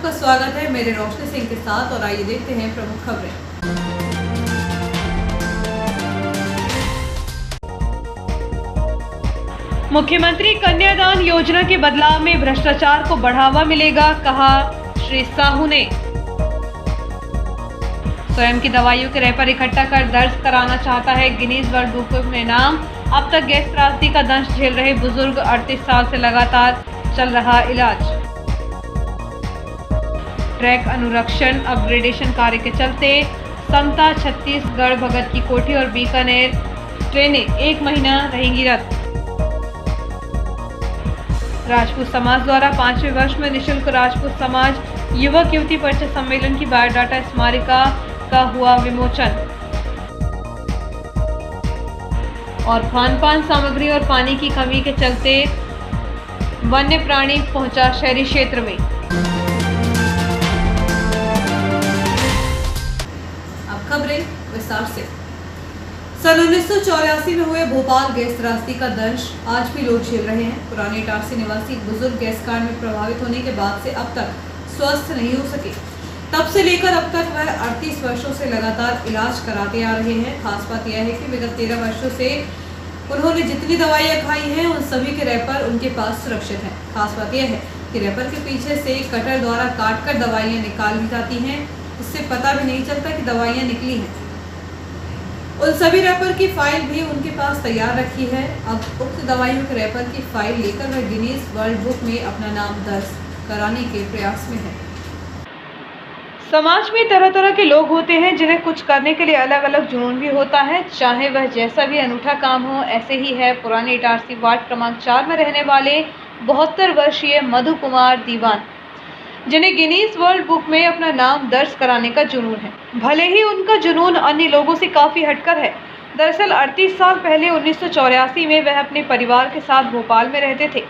आपका स्वागत है मेरे रोशनी सिंह के साथ और आइए देखते हैं प्रमुख खबरें। मुख्यमंत्री कन्यादान योजना के बदलाव में भ्रष्टाचार को बढ़ावा मिलेगा, कहा श्री साहू ने। स्वयं की दवाइयों के रैपर इकट्ठा कर दर्ज कराना चाहता है गिनीज वर्ल्ड बुक में नाम। अब तक गैस त्रासदी का दंश झेल रहे बुजुर्ग 38 साल से लगातार चल रहा इलाज। ट्रैक अनुरक्षण अपग्रेडेशन कार्य के चलते समता, छत्तीसगढ़, भगत की कोठी और बीकानेर ट्रेनें 1 महीना रहेंगी रद्द। राजपूत समाज द्वारा 5वें वर्ष में निःशुल्क राजपूत समाज युवक युवती परिचय सम्मेलन की बायोडाटा स्मारिका का हुआ विमोचन। और खान-पान सामग्री और पानी की कमी के चलते वन्य प्राणी पहुंचा शहरी क्षेत्र में। अब खबरें विस्तार से। सन 1984 में हुए भोपाल गैस त्रासदी का दंश आज भी लोग झेल रहे हैं। पुराने इटारसी निवासी बुजुर्ग गैस कांड में प्रभावित होने के बाद से अब तक स्वस्थ नहीं हो सके। तब से लेकर अब तक वह 38 वर्षों से लगातार इलाज कराते आ रहे हैं। खास बात यह है कि विगत 13 वर्षों से उन्होंने जितनी दवाइयां खाई हैं उन सभी के रैपर उनके पास सुरक्षित हैं। खास बात यह है कि रैपर के पीछे से कटर द्वारा काटकर दवाइयां निकाल दी जाती हैं, इससे पता भी नहीं चलता कि दवाइयां निकली हैं। उन सभी रैपर की फाइल भी उनके पास तैयार रखी है। अब उक्त दवाइयों के रैपर की फाइल लेकर वह गिनीज वर्ल्ड बुक में अपना नाम दर्ज कराने के प्रयास में है। समाज में तरह तरह के लोग होते हैं जिन्हें कुछ करने के लिए अलग अलग जुनून भी होता है, चाहे वह जैसा भी अनूठा काम हो। ऐसे ही है पुराने इटारसी वार्ड क्रमांक 4 में रहने वाले 72 वर्षीय मधु कुमार दीवान, जिन्हें गिनीज वर्ल्ड बुक में अपना नाम दर्ज कराने का जुनून है। भले ही उनका जुनून अन्य लोगों से काफी हटकर है। दरअसल 38 साल पहले 1984 में वह अपने परिवार के साथ भोपाल में रहते थे।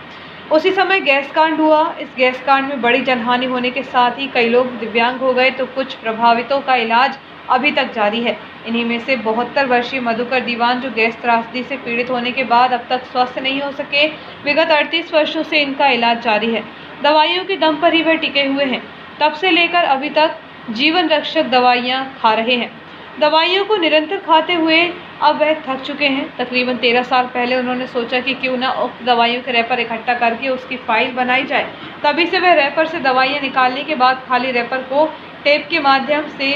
उसी समय गैस कांड हुआ। इस गैस कांड में बड़ी जनहानि होने के साथ ही कई लोग दिव्यांग हो गए, तो कुछ प्रभावितों का इलाज अभी तक जारी है। इन्हीं में से 72 वर्षीय मधुकर दीवान, जो गैस त्रासदी से पीड़ित होने के बाद अब तक स्वस्थ नहीं हो सके। विगत 38 वर्षों से इनका इलाज जारी है। दवाइयों के दम पर ही वह टिके हुए हैं। तब से लेकर अभी तक जीवन रक्षक दवाइयाँ खा रहे हैं। दवाइयों को निरंतर खाते हुए अब वह थक चुके हैं। तकरीबन 13 साल पहले उन्होंने सोचा कि क्यों ना उक्त दवाइयों के रैपर इकट्ठा करके उसकी फाइल बनाई जाए। तभी से वह रैपर से दवाइयां निकालने के बाद खाली रैपर को टेप के माध्यम से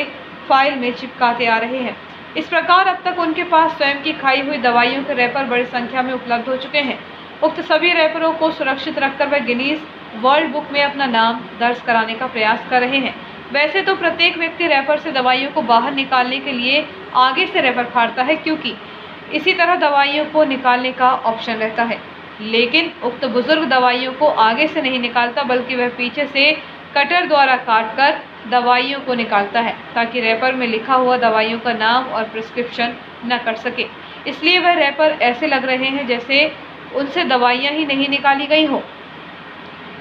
फाइल में चिपकाते आ रहे हैं। इस प्रकार अब तक उनके पास स्वयं की खाई हुई दवाइयों के रैपर बड़ी संख्या में उपलब्ध हो चुके हैं। उक्त सभी रैपरों को सुरक्षित रखकर वह गिनीज वर्ल्ड बुक में अपना नाम दर्ज कराने का प्रयास कर रहे हैं। वैसे तो प्रत्येक व्यक्ति रैपर से दवाइयों को बाहर निकालने के लिए आगे से रैपर फाड़ता है, क्योंकि इसी तरह दवाइयों को निकालने का ऑप्शन रहता है। लेकिन उक्त बुजुर्ग दवाइयों को आगे से नहीं निकालता, बल्कि वह पीछे से कटर द्वारा काटकर दवाइयों को निकालता है, ताकि रैपर में लिखा हुआ दवाइयों का नाम और प्रिस्क्रिप्शन न कर सके। इसलिए वह रैपर ऐसे लग रहे हैं जैसे उनसे दवाइयाँ ही नहीं निकाली गई हो।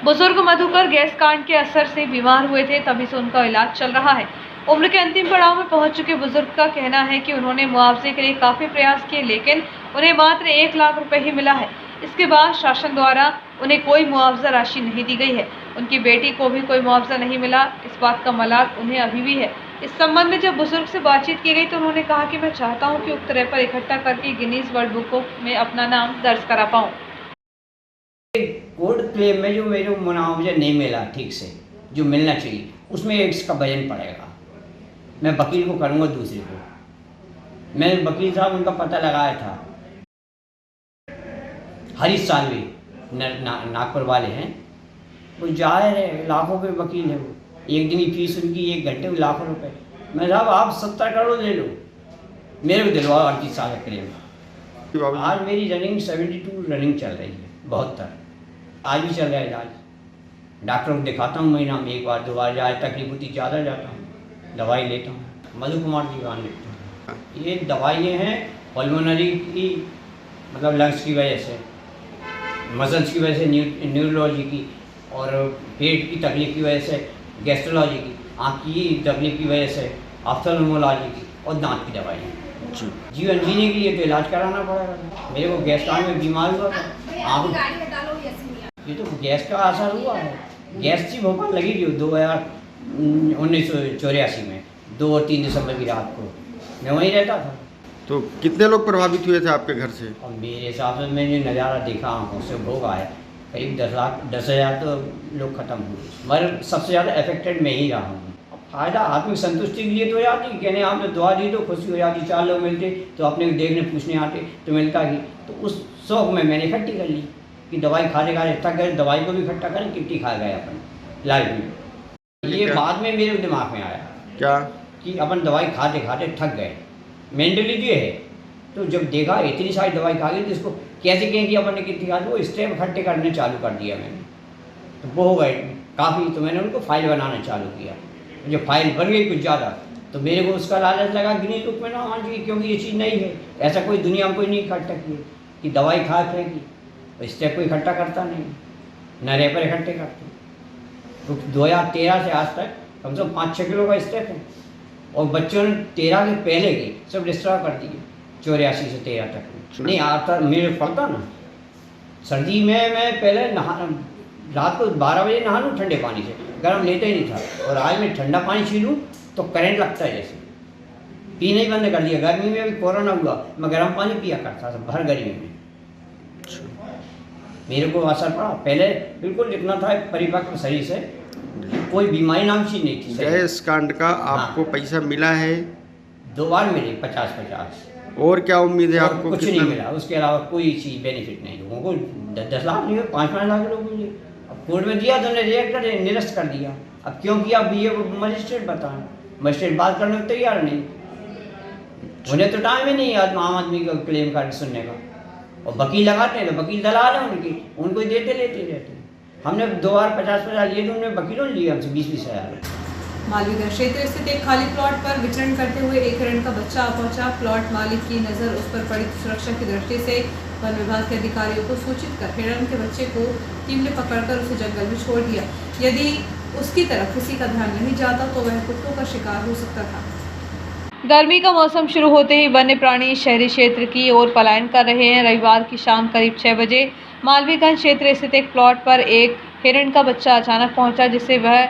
बुजुर्ग मधुकर गैस कांड के असर से बीमार हुए थे, तभी से उनका इलाज चल रहा है। उम्र के अंतिम पड़ाव में पहुंच चुके बुजुर्ग का कहना है कि उन्होंने मुआवजे के लिए काफी प्रयास किए, लेकिन उन्हें मात्र 1 लाख रुपए ही मिला है। इसके बाद शासन द्वारा उन्हें कोई मुआवजा राशि नहीं दी गई है। उनकी बेटी को भी कोई मुआवजा नहीं मिला। इस बात का मलाल उन्हें अभी भी है। इस संबंध में जब बुजुर्ग से बातचीत की गई तो उन्होंने कहा कि मैं चाहता हूँ कि उक्त रैपर इकट्ठा करके गिनीज वर्ल्ड बुक में अपना नाम दर्ज करा पाऊँ। कोर्ट क्लेम में जो मेरे मुआवजा नहीं मिला ठीक से, जो मिलना चाहिए, उसमें इसका वजन पड़ेगा। मैं वकील को करूँगा दूसरे को। मैं वकील साहब उनका पता लगाया था। हरीश सालवी नागपुर वाले हैं, वो जाहिर है लाखों के वकील है। वो एक दिन की फीस उनकी 1 घंटे में लाखों रुपए। मैं साहब आप 70 करोड़ ले लो, मेरे को दिलवाओ 38 साल का क्लेम। आज मेरी रनिंग 72 रनिंग चल रही है, 72 आज भी चल रहा है इलाज। डॉक्टरों को दिखाता हूँ महीना में 1 बार 2 बार, जाए तकलीफ होती ज़्यादा जाता हूँ, दवाई लेता हूँ। मधु कुमार दीवान लेता हूँ। ये दवाइयाँ हैं पल्मोनरी की, मतलब लंग्स की वजह से, मसल्स की वजह से, न्यूरोलॉजी की, और पेट की तकलीफ की वजह से गैस्ट्रोलॉजी की, आँख की तकलीफ की वजह से ऑप्थेल्मोलॉजी की, और दांत की दवाई। जीवन जीने के लिए तो इलाज कराना पड़ेगा। मेरे को गैस कांड में बीमार हुआ था, ये तो गैस का असर हुआ है। गैस थी भोपाल लगी थी 1984 में 2 और 3 दिसंबर की रात को। मैं वहीं रहता था। तो कितने लोग प्रभावित हुए थे आपके घर से? और मेरे हिसाब से मैंने नज़ारा देखा आंखों से, भोग आया, करीब 10,000 तो लोग ख़त्म हुए, मगर सबसे ज़्यादा अफेक्टेड मैं ही रहा हूँ। फ़ायदा आत्मिक संतुष्टि के लिए तो जाती, कहने आपने दुआ दी तो खुशी हो जाती, 4 लोग मिलते तो अपने देखने पूछने आते तो मिलता ही। तो उस शौक में मैंने इकट्ठी कर ली कि दवाई खाते खाते थक गए, दवाई को भी इकट्ठा करें, किट्टी खा गए अपन लाइफ में। ये बाद में मेरे दिमाग में आया क्या कि अपन दवाई खाते खाते थक गए, मेंटली भी है। तो जब देखा इतनी सारी दवाई खा गई तो इसको कैसे कहें कि अपन ने कितनी खा दी, वो स्टेप इकट्ठे करने चालू कर दिया मैंने। तो वो हो गए काफ़ी, तो मैंने उनको फाइल बनाना चालू किया। जब फाइल बन गई कुछ ज़्यादा तो मेरे को उसका लालच लगा गिनीज बुक में ना आना चाहिए, क्योंकि ये चीज़ नहीं है, ऐसा कोई दुनिया में कोई नहीं इकट्ठा किए कि दवाई खा फेंकी। तो स्टेप को इकट्ठा करता नहीं, न रेपर इकट्ठे करते। तो 2013 से आज तक कम से कम 5-6 किलो का स्टेप है, और बच्चों ने 13 के पहले के सब डिस्ट्रॉय कर दिए 84 से 13 तक में। नहीं आता मेरे पड़ता ना, सर्दी में मैं पहले रात को 12 बजे नहा लूँ ठंडे पानी से, गर्म लेते ही नहीं था। और आज मैं ठंडा पानी छीलूँ तो करंट लगता है, जैसे पीना ही बंद कर दिया। गर्मी में भी कोरोना हुआ, मैं गर्म पानी पिया करता था भर गर्मी में। मेरे को असर पड़ा, पहले बिल्कुल जितना था परिपक्व शरीर से, कोई बीमारी नाम चीज नहीं थी। गैस कांड का आपको पैसा मिला है? 2 बार मिले 50-50। और क्या उम्मीद है आपको? कुछ नहीं मिला, उसके अलावा कोई चीज़ बेनिफिट नहीं। लोगों को 10 लाख नहीं, 5-5 लाख लोग मिले। अब कोर्ट में दिया तो उन्हें रिजेक्ट कर निरस्त कर दिया। अब क्यों किया ये मजिस्ट्रेट बताएं, मजिस्ट्रेट बात करने को तैयार नहीं, उन्हें तो टाइम ही नहीं है आम आदमी का क्लेम कार्ड सुनने का। और वकील लगाते हैं तो वकील दलाल है उनकी, उनको ही देते लेते रहते हैं। हमने 2 बार 50-50 लिए तो उन्होंने वकीलों ने लिए हमसे 20-20 हज़ार। मालवीगंज क्षेत्र स्थित एक खाली प्लॉट पर विचरण करते हुए एक हिरण का बच्चा आ पहुंचा। प्लॉट मालिक की नजर उस पर पड़ी, सुरक्षा की दृष्टि से वन विभाग के अधिकारियों को सूचित कर हिरण के बच्चे को टीम ने पकड़कर उसे जंगल में छोड़ दिया। यदि उसकी तरफ किसी का ध्यान नहीं जाता तो वह कुत्तों का शिकार हो सकता था। गर्मी का मौसम शुरू होते ही वन्य प्राणी शहरी क्षेत्र की ओर पलायन कर रहे हैं। रविवार की शाम करीब 6 बजे मालवीगंज क्षेत्र स्थित एक प्लॉट पर एक हिरण का बच्चा अचानक पहुंचा, जिसे वह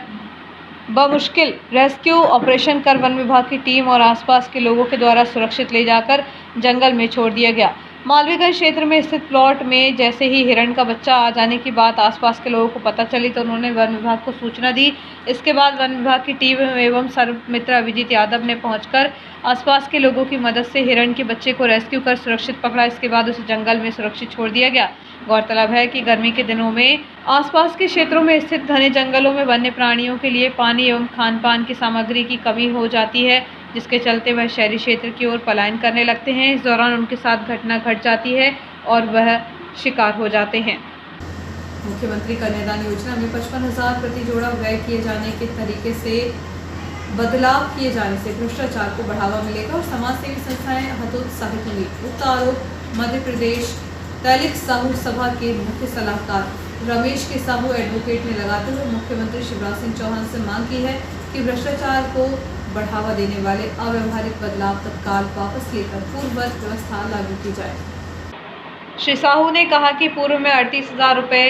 बमुश्किल रेस्क्यू ऑपरेशन कर वन विभाग की टीम और आसपास के लोगों के द्वारा सुरक्षित ले जाकर जंगल में छोड़ दिया गया। मालवीगंज क्षेत्र में स्थित प्लॉट में जैसे ही हिरण का बच्चा आ जाने की बात आसपास के लोगों को पता चली तो उन्होंने वन विभाग को सूचना दी। इसके बाद वन विभाग की टीम एवं सर्व मित्र अभिजीत यादव ने पहुंचकर आसपास के लोगों की मदद से हिरण के बच्चे को रेस्क्यू कर सुरक्षित पकड़ा। इसके बाद उसे जंगल में सुरक्षित छोड़ दिया गया। गौरतलब है कि गर्मी के दिनों में आसपास के क्षेत्रों में स्थित घने जंगलों में वन्य प्राणियों के लिए पानी एवं खान पान की सामग्री की कमी हो जाती है, जिसके चलते वह शहरी क्षेत्र की ओर पलायन करने लगते हैं। इस दौरान उनके साथ घटना घट जाती है और वह शिकार हो जाते हैं। मुख्यमंत्री कन्यादान योजना में 55,000 प्रति जोड़ा व्यय किए जाने के तरीके से बदलाव किए जाने से भ्रष्टाचार को बढ़ावा मिलेगा और समाजसेवी संस्थाएं हतोत्साहित होंगी। उक्त आरोप मध्य प्रदेश दलित साहू सभा के मुख्य सलाहकार रमेश के साहू एडवोकेट ने लगाते हुए मुख्यमंत्री शिवराज सिंह चौहान से मांग की है कि भ्रष्टाचार को बढ़ावा देने वाले अव्यवहारिक बदलाव तत्काल वापस लेकर पूर्ववत व्यवस्था लागू की जाए। श्री साहू ने कहा कि पूर्व में 38,000 रुपये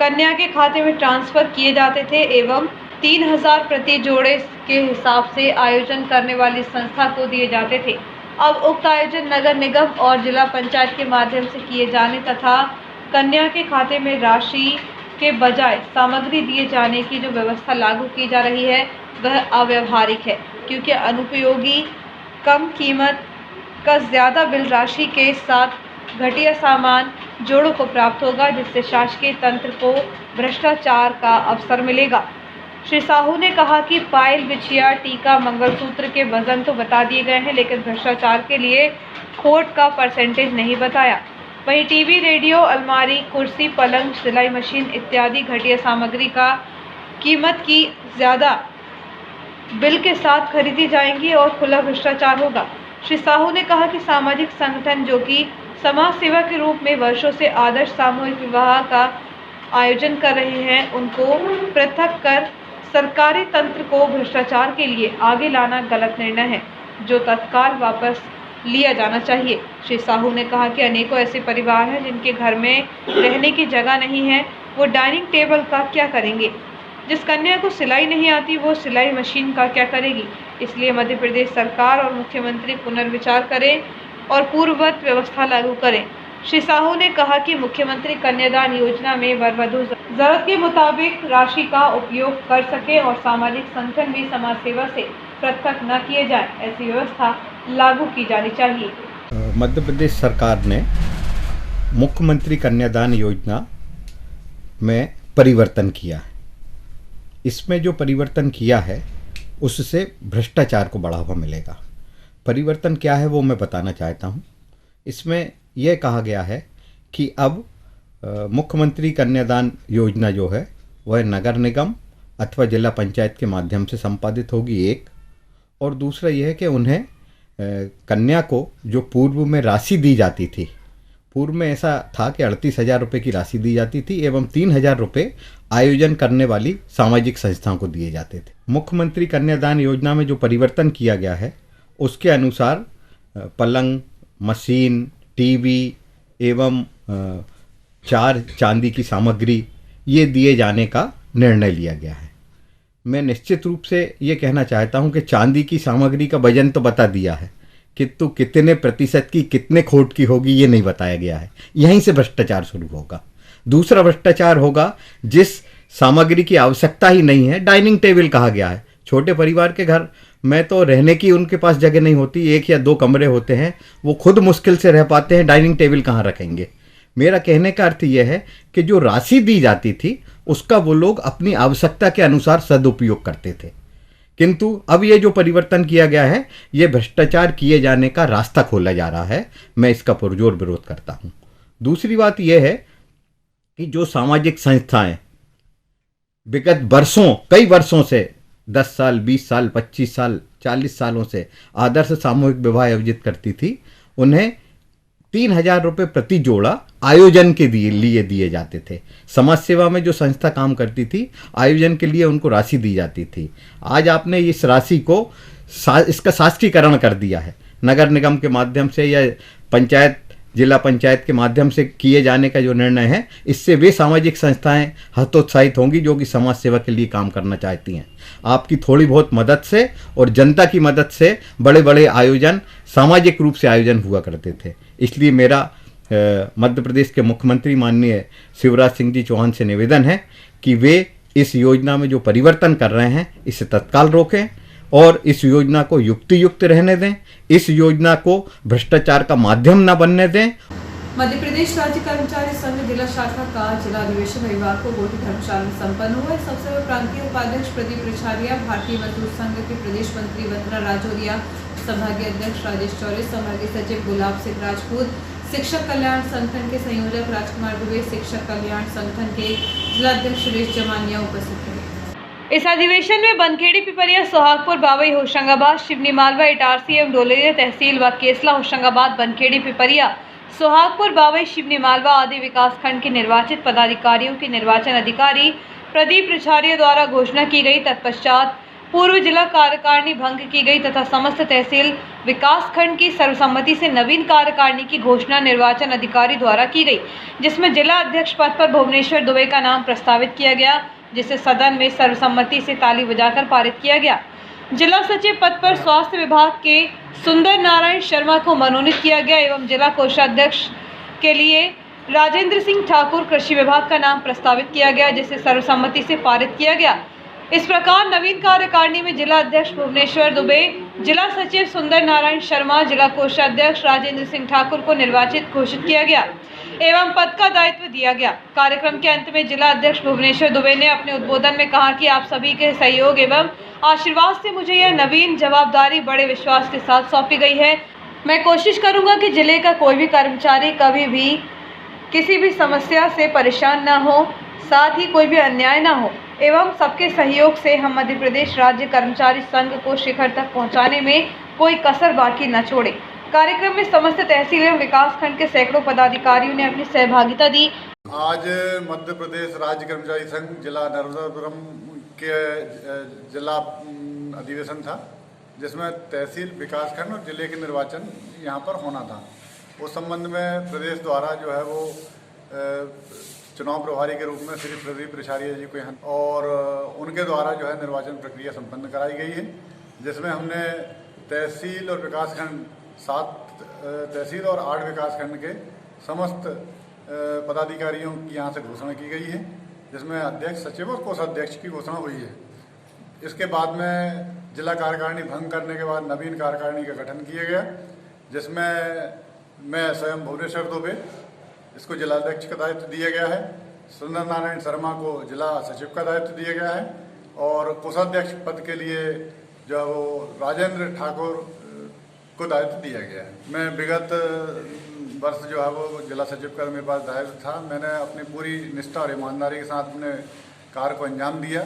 कन्या के खाते में ट्रांसफर किए जाते थे एवं 3,000 प्रति जोड़े के हिसाब से आयोजन करने वाली संस्था को दिए जाते थे। अब उक्त आयोजन नगर निगम और जिला पंचायत के माध्यम से किए जाने तथा कन्या के खाते में राशि के बजाय सामग्री दिए जाने की जो व्यवस्था लागू की जा रही है वह अव्यवहारिक है, क्योंकि अनुपयोगी कम कीमत का ज़्यादा बिल राशि के साथ घटिया सामान जोड़ों को प्राप्त होगा, जिससे शासकीय तंत्र को भ्रष्टाचार का अवसर मिलेगा। श्री साहू ने कहा कि पायल, बिछिया, टीका, मंगलसूत्र के वजन तो बता दिए गए हैं, लेकिन भ्रष्टाचार के लिए खोट का परसेंटेज नहीं बताया। वहीं टीवी, रेडियो, अलमारी, कुर्सी, पलंग, सिलाई मशीन इत्यादि घटिया सामग्री का कीमत की ज़्यादा बिल के साथ खरीदी जाएंगी और खुला भ्रष्टाचार होगा। श्री साहू ने कहा कि सामाजिक संगठन जो कि समाज सेवा के रूप में वर्षों से आदर्श सामूहिक विवाह का आयोजन कर रहे हैं, उनको पृथक कर सरकारी तंत्र को भ्रष्टाचार के लिए आगे लाना गलत निर्णय है, जो तत्काल वापस लिया जाना चाहिए। श्री साहू ने कहा कि अनेकों ऐसे परिवार हैं जिनके घर में रहने की जगह नहीं है, वो डाइनिंग टेबल का क्या करेंगे? जिस कन्या को सिलाई नहीं आती वो सिलाई मशीन का क्या करेगी? इसलिए मध्य प्रदेश सरकार और मुख्यमंत्री पुनर्विचार करें और पूर्ववत व्यवस्था लागू करें। श्री साहू ने कहा कि मुख्यमंत्री कन्यादान योजना में वर-वधू जरूरत के मुताबिक राशि का उपयोग कर सके और सामाजिक संगठन भी समाज सेवा से पृथक न किए जाए, ऐसी व्यवस्था लागू की जानी चाहिए। मध्य प्रदेश सरकार ने मुख्यमंत्री कन्यादान योजना में परिवर्तन किया है। इसमें जो परिवर्तन किया है उससे भ्रष्टाचार को बढ़ावा मिलेगा। परिवर्तन क्या है वो मैं बताना चाहता हूँ। इसमें यह कहा गया है कि अब मुख्यमंत्री कन्यादान योजना जो है वह नगर निगम अथवा जिला पंचायत के माध्यम से संपादित होगी, एक। और दूसरा यह है कि उन्हें कन्या को जो पूर्व में राशि दी जाती थी, पूर्व में ऐसा था कि 38,000 रुपये की राशि दी जाती थी एवं 3,000 रुपये आयोजन करने वाली सामाजिक संस्थाओं को दिए जाते थे। मुख्यमंत्री कन्यादान योजना में जो परिवर्तन किया गया है उसके अनुसार पलंग, मशीन, टीवी एवं 4 चांदी की सामग्री ये दिए जाने का निर्णय लिया गया है। मैं निश्चित रूप से ये कहना चाहता हूँ कि चांदी की सामग्री का वजन तो बता दिया है, किंतु कितने प्रतिशत की कितने खोट की होगी ये नहीं बताया गया है। यहीं से भ्रष्टाचार शुरू होगा। दूसरा भ्रष्टाचार होगा जिस सामग्री की आवश्यकता ही नहीं है। डाइनिंग टेबल कहा गया है। छोटे परिवार के घर में तो रहने की उनके पास जगह नहीं होती, 1 या 2 कमरे होते हैं, वो खुद मुश्किल से रह पाते हैं, डाइनिंग टेबल कहाँ रखेंगे। मेरा कहने का अर्थ यह है कि जो राशि दी जाती थी उसका वो लोग अपनी आवश्यकता के अनुसार सदुपयोग करते थे, किंतु अब ये जो परिवर्तन किया गया है ये भ्रष्टाचार किए जाने का रास्ता खोला जा रहा है। मैं इसका पुरजोर विरोध करता हूँ। दूसरी बात यह है कि जो सामाजिक संस्थाएं विगत वर्षों, कई वर्षों से 10 साल, 20 साल, 25 साल, 40 सालों से आदर्श सामूहिक विवाह आयोजित करती थी, उन्हें 3,000 रुपये प्रति जोड़ा आयोजन के लिए दिए जाते थे। समाज सेवा में जो संस्था काम करती थी आयोजन के लिए उनको राशि दी जाती थी। आज आपने इस राशि को इसका शासकीकरण कर दिया है। नगर निगम के माध्यम से या पंचायत, जिला पंचायत के माध्यम से किए जाने का जो निर्णय है, इससे वे सामाजिक संस्थाएं हतोत्साहित होंगी जो कि समाज सेवा के लिए काम करना चाहती हैं। आपकी थोड़ी बहुत मदद से और जनता की मदद से बड़े बड़े आयोजन सामाजिक रूप से आयोजन हुआ करते थे। इसलिए मेरा मध्य प्रदेश के मुख्यमंत्री माननीय शिवराज सिंह जी चौहान से निवेदन है कि वे इस योजना में जो परिवर्तन कर रहे हैं इसे तत्काल रोकें और इस योजना को युक्तियुक्त रहने दें। इस योजना को भ्रष्टाचार का माध्यम न बनने दें। मध्य प्रदेश राज्य कर्मचारी संघ जिला शाखा का जिला अधिवेशन रविवार को गोटी धर्मशाला में संपन्न हुआ। इस अवसर पर प्रांतीय उपाध्यक्ष प्रदीप रिछारिया, भारतीय मजदूर संघ के प्रदेश मंत्री वंदना राजौरिया, संभागीय अध्यक्ष राजेश चौरे, संभागीय सचिव गुलाब सिंह राजपूत, शिक्षक कल्याण संगठन के संयोजक राजकुमार दुबे, शिक्षक कल्याण संगठन के जिलाध्यक्ष सुरेश जमानिया उपस्थित थे। इस अधिवेशन में बनखेड़ी, पिपरिया, सोहागपुर, बावई, होशंगाबाद, शिवनी, मालवा, इटारसी एवं डोलेरिया तहसील व केसला, होशंगाबाद, बनखेड़ी, पिपरिया, सोहागपुर, बावई, शिवनी, मालवा आदि विकासखंड के निर्वाचित पदाधिकारियों के निर्वाचन अधिकारी प्रदीप रिछारिया द्वारा घोषणा की गई। तत्पश्चात पूर्व जिला कार्यकारिणी भंग की गई तथा समस्त तहसील विकासखंड की सर्वसम्मति से नवीन कार्यकारिणी की घोषणा निर्वाचन अधिकारी द्वारा की गई, जिसमें जिला अध्यक्ष पद पर भुवनेश्वर दुबे का नाम प्रस्तावित किया गया, जिसे सदन में सर्वसम्मति से ताली बजाकर पारित किया गया। जिला सचिव पद पर स्वास्थ्य विभाग के सुंदर नारायण शर्मा को मनोनीत किया गया एवं जिला कोषाध्यक्ष के लिए राजेंद्र सिंह ठाकुर, कृषि विभाग का नाम प्रस्तावित किया गया, जिसे सर्वसम्मति से पारित किया गया। इस प्रकार नवीन कार्यकारिणी में जिला अध्यक्ष भुवनेश्वर दुबे, जिला सचिव सुंदर नारायण शर्मा, जिला कोषाध्यक्ष राजेंद्र सिंह ठाकुर को निर्वाचित घोषित किया गया एवं पद का दायित्व दिया गया। कार्यक्रम के अंत में जिला अध्यक्ष भुवनेश्वर दुबे ने अपने उद्बोधन में कहा कि आप सभी के सहयोग एवं आशीर्वाद से मुझे यह नवीन जवाबदारी बड़े विश्वास के साथ सौंपी गई है। मैं कोशिश करूंगा कि जिले का कोई भी कर्मचारी कभी भी किसी भी समस्या से परेशान न हो, साथ ही कोई भी अन्याय न हो एवं सबके सहयोग से हम मध्य प्रदेश राज्य कर्मचारी संघ को शिखर तक पहुंचाने में कोई कसर बाकी न छोड़े। कार्यक्रम में समस्त तहसील एवं विकासखंड के सैकड़ों पदाधिकारियों ने अपनी सहभागिता दी। आज मध्य प्रदेश राज्य कर्मचारी संघ जिला नर्मदापुरम के जिला अधिवेशन था, जिसमें तहसील, विकासखंड और जिले के निर्वाचन यहाँ पर होना था। उस संबंध में प्रदेश द्वारा जो है वो चुनाव प्रभारी के रूप में श्री प्रदीप रिछारिया जी को यहाँ और उनके द्वारा जो है निर्वाचन प्रक्रिया संपन्न कराई गई है, जिसमें हमने तहसील और विकासखंड 7 तहसील और 8 विकासखंड के समस्त पदाधिकारियों की यहाँ से घोषणा की गई है, जिसमें अध्यक्ष, सचिव और कोषाध्यक्ष की घोषणा हुई है। इसके बाद में जिला कार्यकारिणी भंग करने के बाद नवीन कार्यकारिणी का गठन किया गया, जिसमें मैं स्वयं भुवनेश्वर दुबे इसको जिलाध्यक्ष का दायित्व दिया गया है, सुंदर नारायण शर्मा को जिला सचिव का दायित्व दिया गया है और कोषाध्यक्ष पद के लिए जो वो राजेंद्र ठाकुर को दायित्व दिया गया है। मैं विगत वर्ष जो है वो जिला सचिव का मेरे पास दायित्व था, मैंने अपनी पूरी निष्ठा और ईमानदारी के साथ अपने कार्य को अंजाम दिया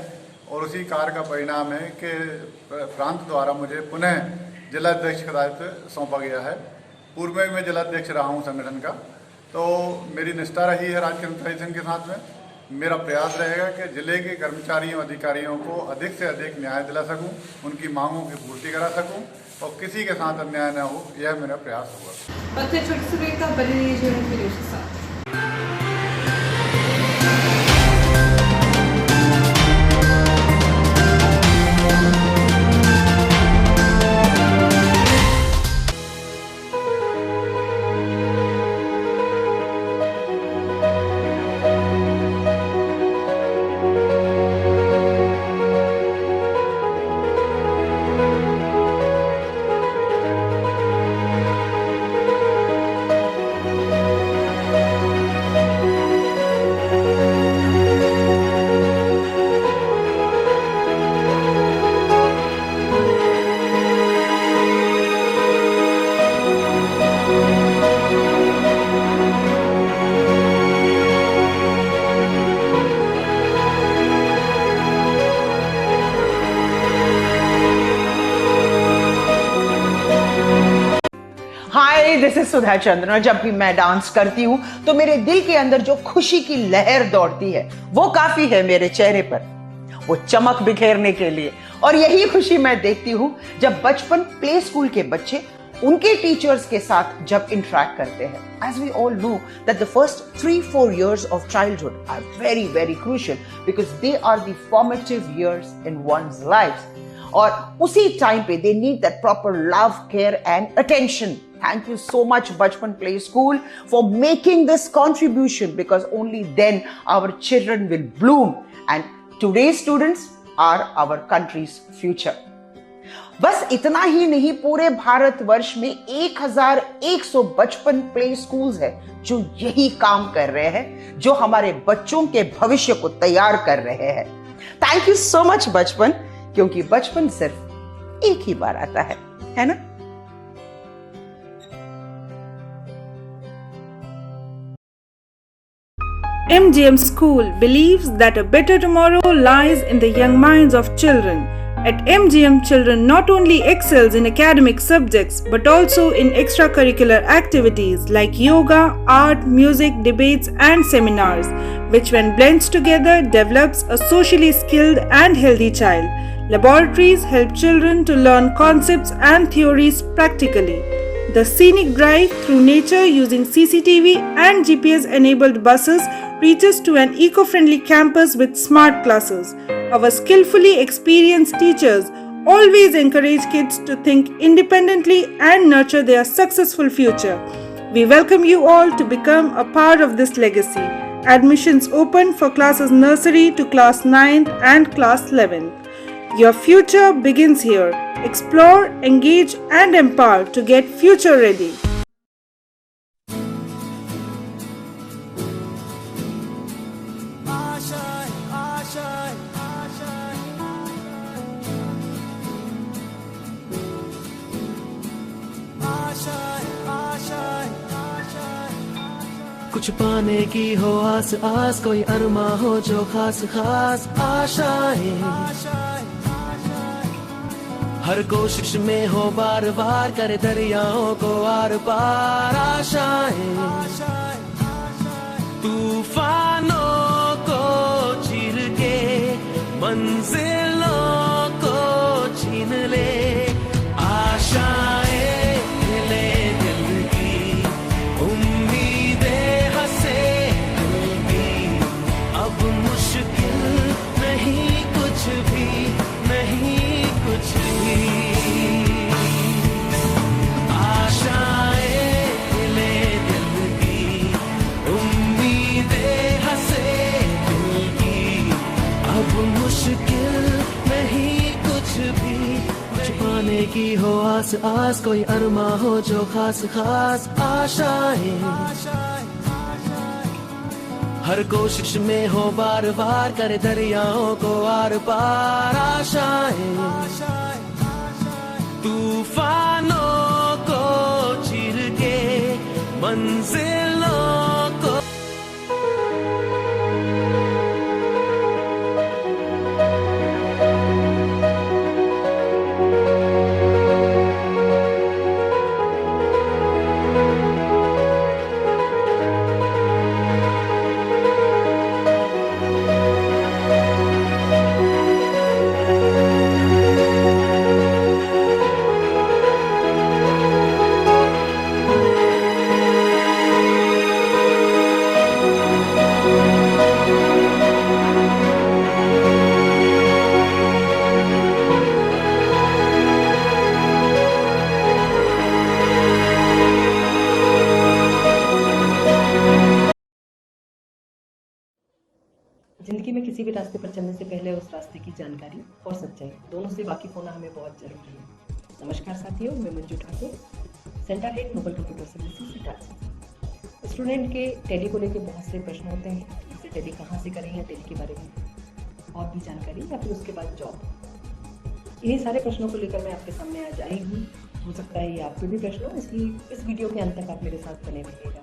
और उसी कार्य का परिणाम है कि प्रांत द्वारा मुझे पुनः जिलाध्यक्ष का दायित्व सौंपा गया है। पूर्व में मैं जिलाध्यक्ष रहा हूँ संगठन का, तो मेरी निष्ठा रही है राज्य कर्मचारी संघ के साथ में। मेरा प्रयास रहेगा कि जिले के कर्मचारियों अधिकारियों को अधिक से अधिक न्याय दिला सकूं, उनकी मांगों की पूर्ति करा सकूं और किसी के साथ अन्याय न हो, यह मेरा प्रयास होगा। पत्ते छोटे से ब्रेक का बने रहिए जीवन के साथ। हाय, दिस इज सुधा चंद्रन और जब भी मैं डांस करती हूँ तो मेरे दिल के अंदर जो खुशी की लहर दौड़ती है वो काफी है मेरे चेहरे पर, वो चमक बिखेरने के लिए। और यही खुशी मैं देखती हूँ जब बचपन प्ले स्कूल के बच्चे उनके टीचर्स के साथ जब इंटरेक्ट करते हैं। As we all know that the first 3-4 years of childhood are very very crucial because they are the formative years in one's life. और उसी टाइम पे they need that proper love, care and attention. Thank you so much Bachpan Play School for making this contribution because only then our children will bloom and today's students are our country's future. बस इतना ही नहीं, पूरे भारतवर्ष में 1100 बचपन play schools है जो यही काम कर रहे हैं, जो हमारे बच्चों के भविष्य को तैयार कर रहे हैं। थैंक यू सो मच बचपन, क्योंकि बचपन सिर्फ एक ही बार आता है ना? MGM School believes that a better tomorrow lies in the young minds of children. At MGM, children not only excels in academic subjects but also in extracurricular activities like yoga, art, music, debates and seminars, which when blends together develops a socially skilled and healthy child. Laboratories help children to learn concepts and theories practically. The scenic drive through nature using CCTV and GPS-enabled buses reaches to an eco-friendly campus with smart classes. Our skillfully experienced teachers always encourage kids to think independently and nurture their successful future. We welcome you all to become a part of this legacy. Admissions open for classes nursery to class 9th and class 11th. Your future begins here. Explore, engage and empower to get future ready. कुछ पाने की हो आस आस, कोई अरमा हो जो खास खास आशाएं, हर कोशिश में हो बार बार करे दरियाओं को आर पार आशाएं, तूफानों को चीर के मंजिलों को छीन ले आशाएं, ले दिल की उम्मीदें हंसे दिल की की हो आस आस, कोई अरमा हो जो खास खास आशाएं, हर कोशिश में हो बार बार करे दरियाओं को आर पार आशाएं, तूफानों को चीर के मंजिलों को। जिंदगी में किसी भी रास्ते पर चलने से पहले उस रास्ते की जानकारी और सच्चाई दोनों से वाकिफ होना हमें बहुत जरूरी है। नमस्कार साथियों, मैं Manju Thakur, centre head Noble computer services Itarsi. Student के टैली को लेकर बहुत से प्रश्न होते हैं, जैसे टैली कहाँ से करें या टैली के बारे में और भी जानकारी या फिर उसके बाद जॉब। इन्हीं सारे प्रश्नों को लेकर मैं आपके सामने आज आई हूँ। हो सकता है ये आपके भी प्रश्न हो, इसलिए इस वीडियो के अंत तक आप मेरे साथ बने रहिएगा।